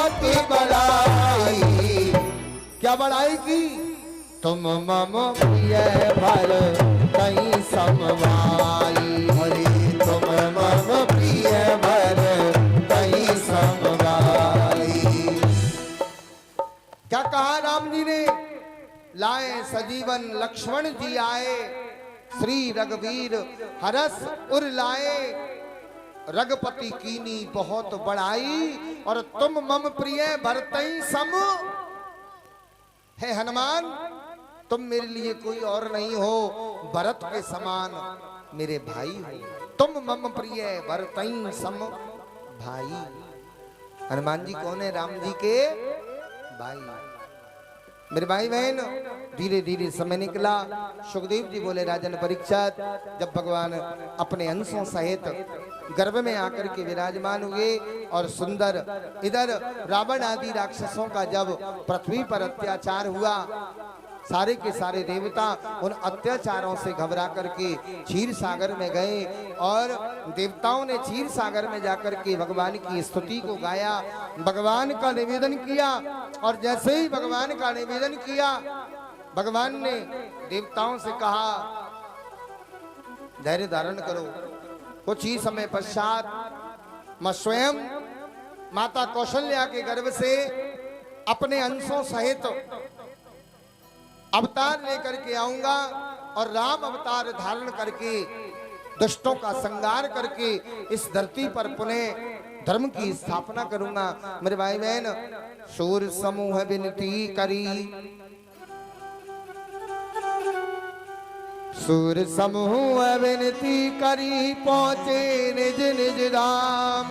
बहुत बड़ाई। क्या बड़ाई की? तुम मम प्रिय भर तई समवाई। हरि तुम मम प्रिय भर तई समवाई। क्या कहा राम जी ने? लाए सजीवन लक्ष्मण जी आए, श्री रघुवीर हरस उर लाए। रघुपति कीनी बहुत बड़ाई, और तुम मम प्रिय भरतई सम। हे हनुमान, तुम मेरे लिए कोई और नहीं हो, भरत के समान मेरे भाई हो। तुम मम प्रिय भरतई सम भाई। हनुमान जी कौन है? राम जी के भाई। मेरे भाई बहन, धीरे धीरे समय निकला। सुखदेव जी बोले, राजन परीक्षित, जब भगवान अपने अंशों सहित गर्भ में आकर के विराजमान हुए और सुंदर इधर रावण आदि राक्षसों का जब पृथ्वी पर अत्याचार हुआ, सारे के सारे देवता उन अत्याचारों से घबरा करके क्षीर सागर में गए, और देवताओं ने क्षीर सागर में जाकर के भगवान की स्तुति को गाया, भगवान का निवेदन किया। और जैसे ही भगवान का निवेदन किया, भगवान ने देवताओं से कहा, धैर्य धारण करो। कुछ ही समय पश्चात मैं स्वयं माता कौशल्या के गर्भ से अपने अंशों सहित अवतार लेकर के आऊंगा, और राम अवतार धारण करके दुष्टों का संहार करके इस धरती पर पुनः धर्म की स्थापना करूंगा। मेरे भाई बहन, सूर समूह विनती करी, सूर समूह विनती करी, पहुंचे निज निज धाम।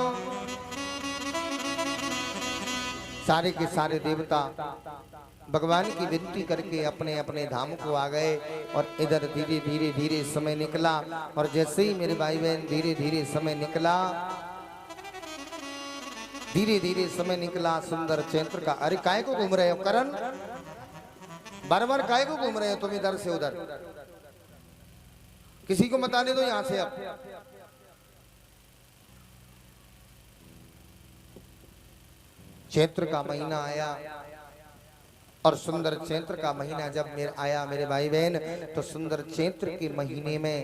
सारे के सारे देवता भगवान की विनती करके अपने अपने धाम को आ गए, और इधर धीरे धीरे धीरे समय निकला। और जैसे ही मेरे भाई बहन धीरे धीरे समय निकला, धीरे धीरे समय निकला, सुंदर चैत्र का। अरे काय को घूम रहे हो करण? बार बार काय को घूम रहे हो तुम इधर से उधर? किसी को बताने दो यहां से। अब चैत्र का महीना आया, और सुंदर चैत्र का महीना जब आया मेरे भाई बहन, तो सुंदर चैत्र के महीने में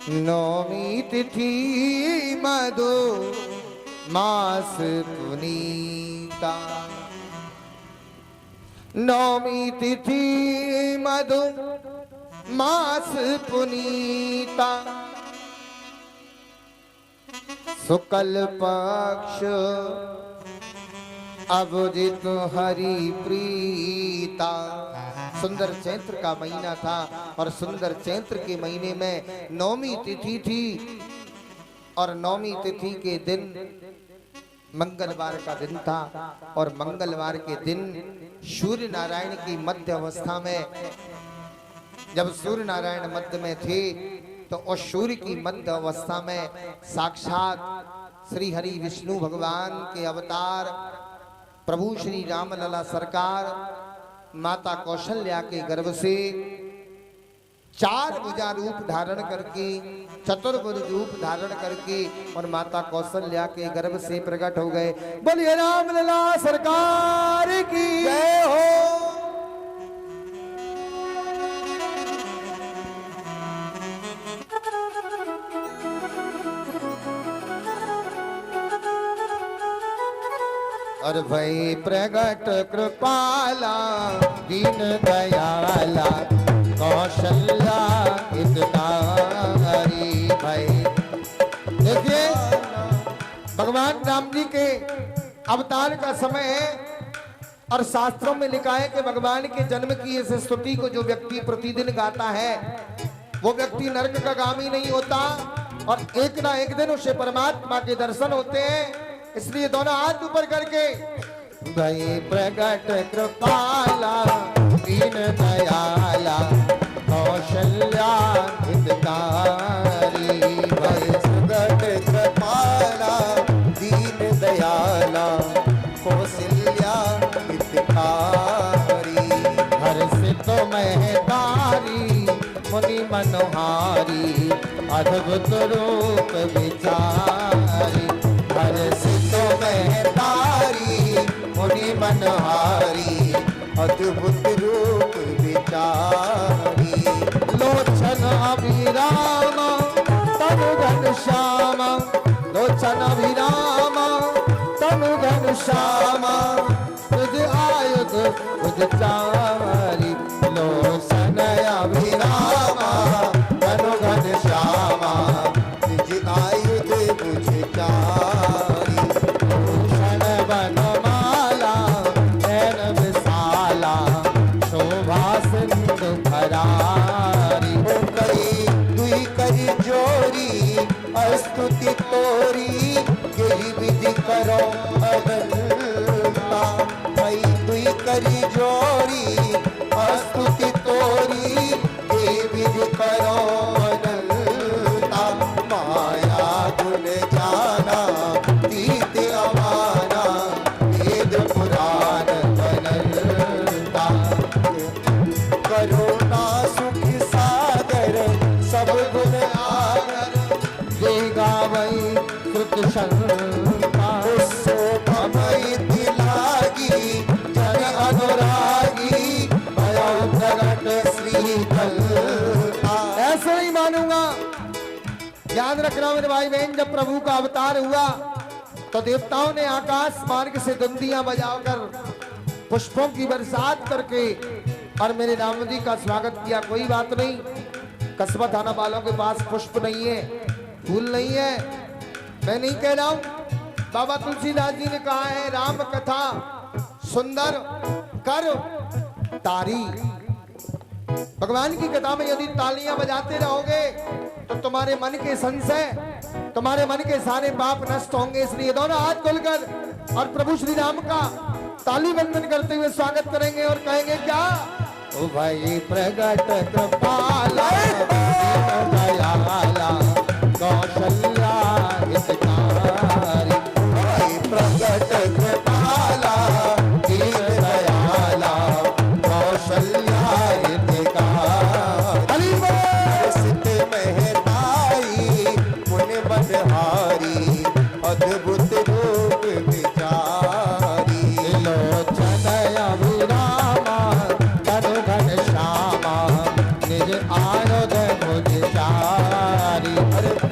नौमी तिथि मधु मास पुनीता। नौमी तिथि मधु मास पुनीता, शुक्ल पक्ष अवजित हरि प्रीता। सुंदर चैत्र का महीना था, और सुंदर चैत्र के महीने में नौमी तिथि थी, और नौमी तिथि के दिन मंगलवार का दिन था। और मंगलवार के दिन सूर्य नारायण की मध्य अवस्था में, जब सूर्य नारायण मध्य में थे, तो उस सूर्य की मध्य अवस्था में साक्षात श्री हरि विष्णु भगवान के अवतार प्रभु श्री रामलला सरकार माता कौशल्या के गर्भ से 4 भुजा रूप धारण करके, चतुर्भुज रूप धारण करके, और माता कौशल्या के गर्भ से प्रकट हो गए। बोलिए रामलला सरकार की जय हो। और भई प्रगट कृपाला दीन दयाला कौशल्या हितकारी। भाई देखिए, भगवान राम जी के अवतार का समय है, और शास्त्रों में लिखा है कि भगवान के जन्म की इस स्तुति को जो व्यक्ति प्रतिदिन गाता है, वो व्यक्ति नरक का गामी नहीं होता, और एक ना एक दिन उसे परमात्मा के दर्शन होते हैं। इसलिए दोनों हाथ ऊपर करके, भई प्रगट कृपाला दीन दयाला कौशल्या हितकारी। भई प्रगट कृपाला दीन दयाला कौशल्या हितकारी। हर्षित महतारी मुनि मनोहारी, अद्भुत रूप विचारी। श्यामा लोचन अभिरामा तनु घन श्यामा तुझ आयुध तुझ चारी लोचन अभिरामा तनु घन श्यामा तुझ आयुध तुझ चारी भूषण बनमाला नैन विशाला शोभा सिंधु भरारी दुई करी जोरी स्तुति तोरी यही विधि करो अगलता भाई दुई करी जोरी स्तुति तोरी यही विधि करो अगलता माया गुण जाना तीत अमाना वेद पुराण बनलता करुणा सुख सागर सब गुण आगर गावई कृत शंका शोभमयी दिलागी जन अनुरागी भयो प्रगट श्री कलता। ऐसे नहीं मानूंगा। याद रखना मेरे भाई बहन, जब प्रभु का अवतार हुआ तो देवताओं ने आकाश मार्ग से दुंदियां बजाकर पुष्पों की बरसात करके और मेरे राम जी का स्वागत किया। कोई बात नहीं, कस्बा थाना वालों के पास पुष्प नहीं है, फूल नहीं है, मैं नहीं कह रहा हूं। बाबा तुलसीदास जी ने कहा है राम कथा सुंदर कर तारी। भगवान की कथा में यदि तालियां बजाते रहोगे तो तुम्हारे मन के संशय, तुम्हारे मन के सारे पाप नष्ट होंगे। इसलिए दोनों हाथ खोलकर और प्रभु श्री राम का ताली बंधन करते हुए स्वागत करेंगे और कहेंगे क्या? ओ भाई प्रगट कृपाला दयाला कौशल्या हितकारी भाई प्रगट कृपाला दीन दयाला कौशल्या हितकारी सिद्ध महताई मुनि मनहारी अद्भुत रूप विचारी लोचन अभिरामा तनु घन श्यामा निज आयुध मुझ चारी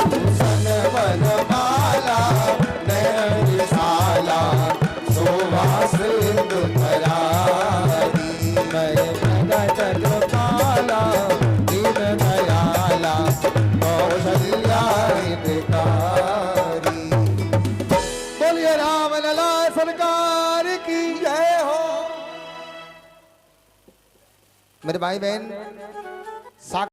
भूषण बनमाला नयन विशाला शोभा सिंधु भरारी मैं प्रगट कृपाला दीन दयाला कौशल्या हितकारी। बोलिए राम लला सरकार की जय हो। मेरे भाई बहन